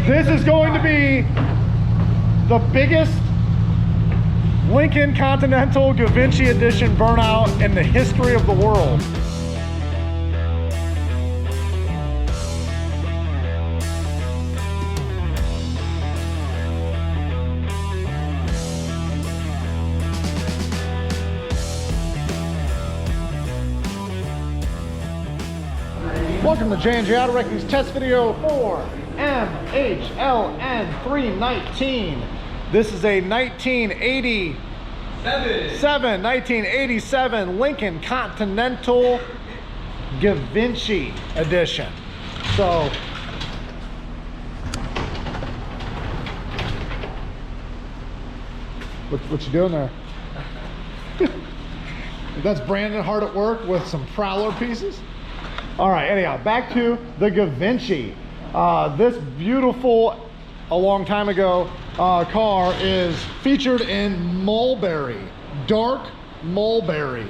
This is going to be the biggest Lincoln Continental Givenchy Edition Burnout in the history of the world. Welcome to J&J Auto Wrecking's test video for MHLN319. This is a 1987 Lincoln Continental Givenchy Edition. So, what you doing there? That's Brandon hard at work with some Prowler pieces. All right, anyhow, back to the Givenchy. This beautiful, a long time ago, car is featured in mulberry, dark mulberry.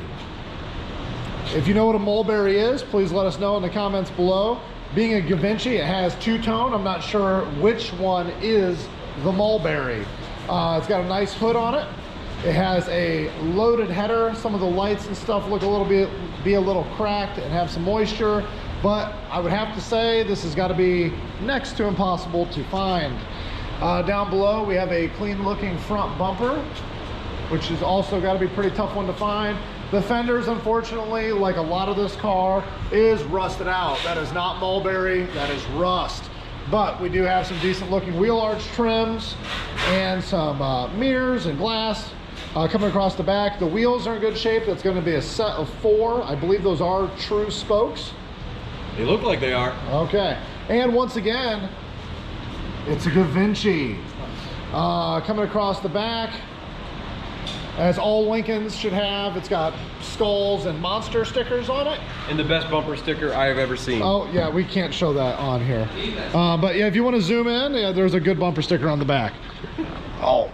If you know what a mulberry is, please let us know in the comments below. Being a Givenchy, it has two-tone. I'm not sure which one is the mulberry. It's got a nice hood on it. It has a loaded header. Some of the lights and stuff look a little bit, be a little cracked and have some moisture, but I would have to say this has got to be next to impossible to find. Down below we have a clean looking front bumper, which is also got to be a pretty tough one to find. The fenders, unfortunately, like a lot of this car, is rusted out. That is not mulberry, that is rust. But we do have some decent looking wheel arch trims and some mirrors and glass coming across the back. The wheels are in good shape. That's going to be a set of 4. I believe those are true spokes. They look like they are. Okay. And once again, it's a Givenchy. Coming across the back, as all Lincolns should have, it's got skulls and monster stickers on it. And the best bumper sticker I have ever seen. Oh yeah, we can't show that on here. But yeah, if you want to zoom in, yeah, there's a good bumper sticker on the back. Oh,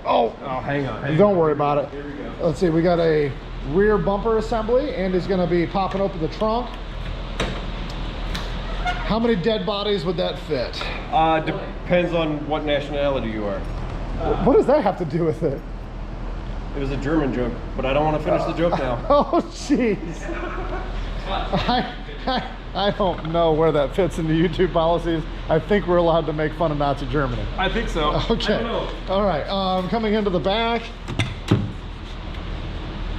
hang on. Don't worry about it. Here we go. Let's see, we got a rear bumper assembly, and he's gonna be popping open the trunk. How many dead bodies would that fit? Depends on what nationality you are. What does that have to do with it? It was a German joke, but I don't want to finish the joke now. Oh, jeez. I don't know where that fits into YouTube policies. I think we're allowed to make fun of Nazi Germany. I think so. Okay. I don't know. All right. Coming into the back,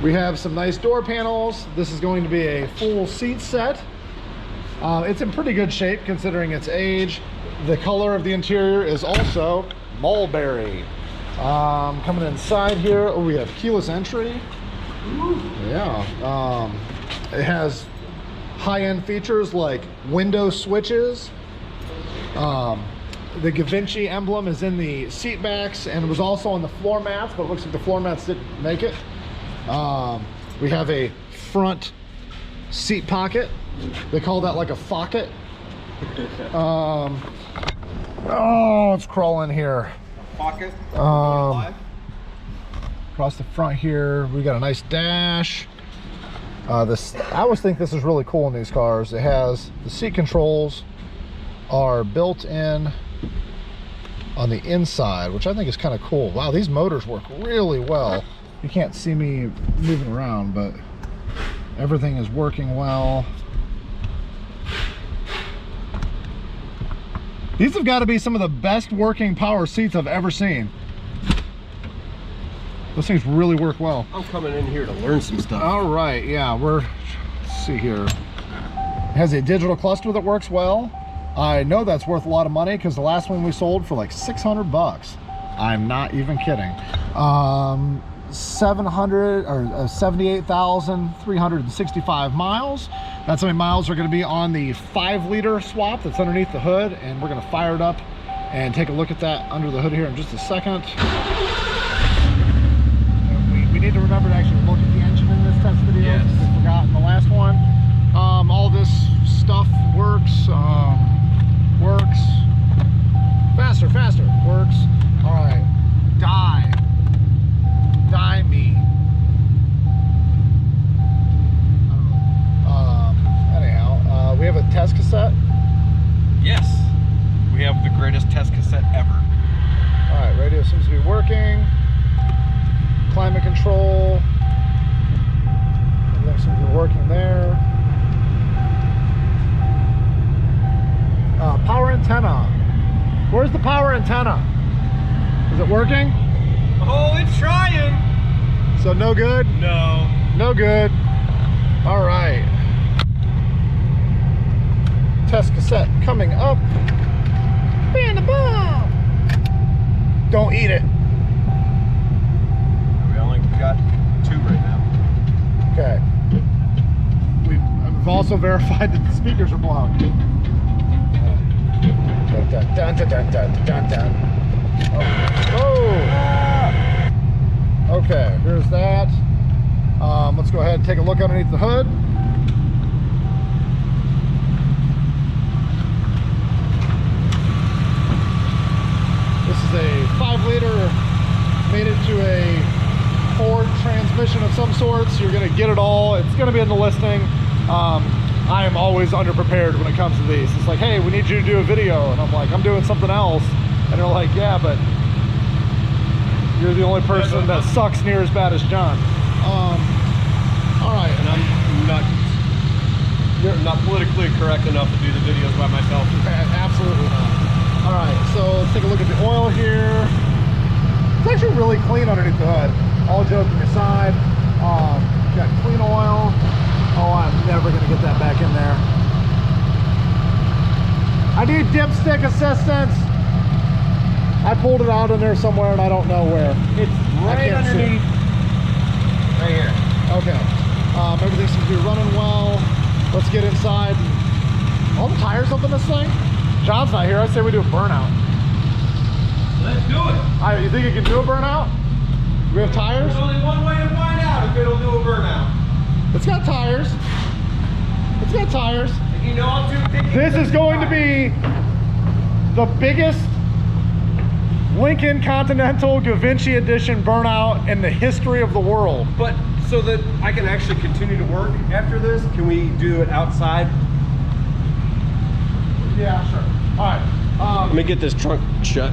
we have some nice door panels. This is going to be a full seat set. It's in pretty good shape considering its age. The color of the interior is also mulberry. Coming inside here, oh, we have keyless entry. Yeah. It has high-end features like window switches. The Givenchy emblem is in the seat backs and was also on the floor mats, but it looks like the floor mats didn't make it. We have a front seat pocket. They call that like a pocket. Oh, it's crawling here. Pocket. Across the front here, we got a nice dash. I always think this is really cool in these cars. It has the seat controls are built in on the inside, which I think is kind of cool. Wow, these motors work really well. You can't see me moving around, but everything is working well. These have got to be some of the best working power seats I've ever seen. Those things really work well. I'm coming in here to learn some stuff. All right, yeah, let's see here. It has a digital cluster that works well. I know that's worth a lot of money because the last one we sold for like 600 bucks. I'm not even kidding. 78,365 miles. That's how many miles are going to be on the 5-liter swap that's underneath the hood, and we're going to fire it up and take a look at that under the hood here in just a second. We need to remember to actually look at the engine in this test video. Yes. We forgot in the last one. All this stuff works. Faster. Works. All right. Die me. Anyhow, we have a test cassette. Yes. We have the greatest test cassette ever. working. Climate control. Everything seems to be working there. Power antenna. Where's the power antenna? Is it working? Oh, it's trying. So no good? No. No good. All right. Test cassette coming up. Bam the bomb. Don't eat it. We only got 2 right now. Okay. We've also verified that the speakers are blown. Dun, dun, dun, dun, dun, dun, dun. Oh. Okay, here's that. Let's go ahead and take a look underneath the hood. This is a 5-liter, made into a Ford transmission of some sorts. You're gonna get it all. It's gonna be in the listing. I am always underprepared when it comes to these. It's like, hey, we need you to do a video. And I'm like, I'm doing something else. And they're like, yeah, but you're the only person that sucks near as bad as John. All right. And you're not politically correct enough to do the videos by myself. Absolutely not. All right, so let's take a look at the oil here. It's actually really clean underneath the hood. All joking aside, got clean oil. Oh, I'm never gonna get that back in there. I need dipstick assistance. I pulled it out in there somewhere and I don't know where. It's right underneath. Right here. Okay. Everything seems to be running well. Let's get inside. All the tires up in this thing? John's not here. I say we do a burnout. Let's do it. You think you can do a burnout? We have tires? There's only one way to find out if it'll do a burnout. It's got tires. It's got tires. And you know I'm too picky. This is going to be the biggest Lincoln Continental Givenchy edition burnout in the history of the world. But so that I can actually continue to work after this, can we do it outside? Yeah, sure. All right. Let me get this trunk shut.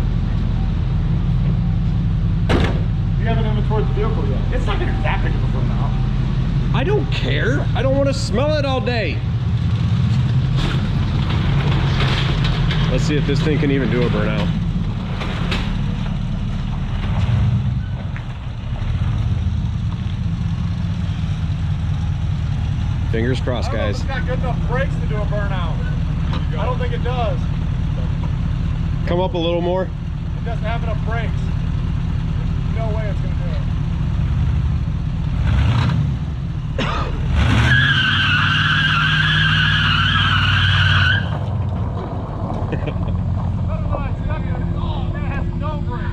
You haven't inventoried the vehicle yet. It's not going to be that big of a burnout. I don't care. I don't want to smell it all day. Let's see if this thing can even do a burnout. Fingers crossed, guys. It's got good enough brakes to do a burnout. I don't think it does. Come up a little more. It doesn't have enough brakes. No way it's going to do it. Oh, man, it has no brakes.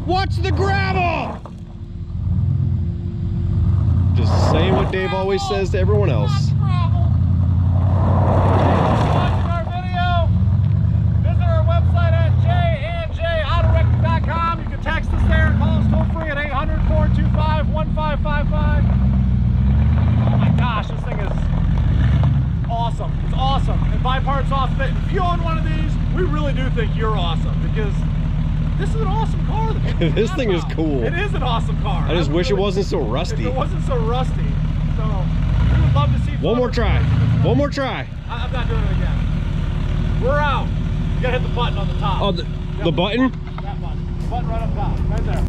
Watch the gravel! Just saying what Dave always says to everyone else. Watching our video, visit our website at janjautorector.com. You can text us there and call us toll free at 800-425-1555. Oh my gosh, this thing is awesome. It's awesome. And buy parts off it. If you own one of these, we really do think you're awesome because this is an awesome car. This thing is cool. It is an awesome car. I just wish it wasn't so rusty. If it wasn't so rusty. So we would love to see. One more try. One more try. I'm not doing it again. We're out. You gotta hit the button on the top. Oh, the button? That button. The button right up top. Right there.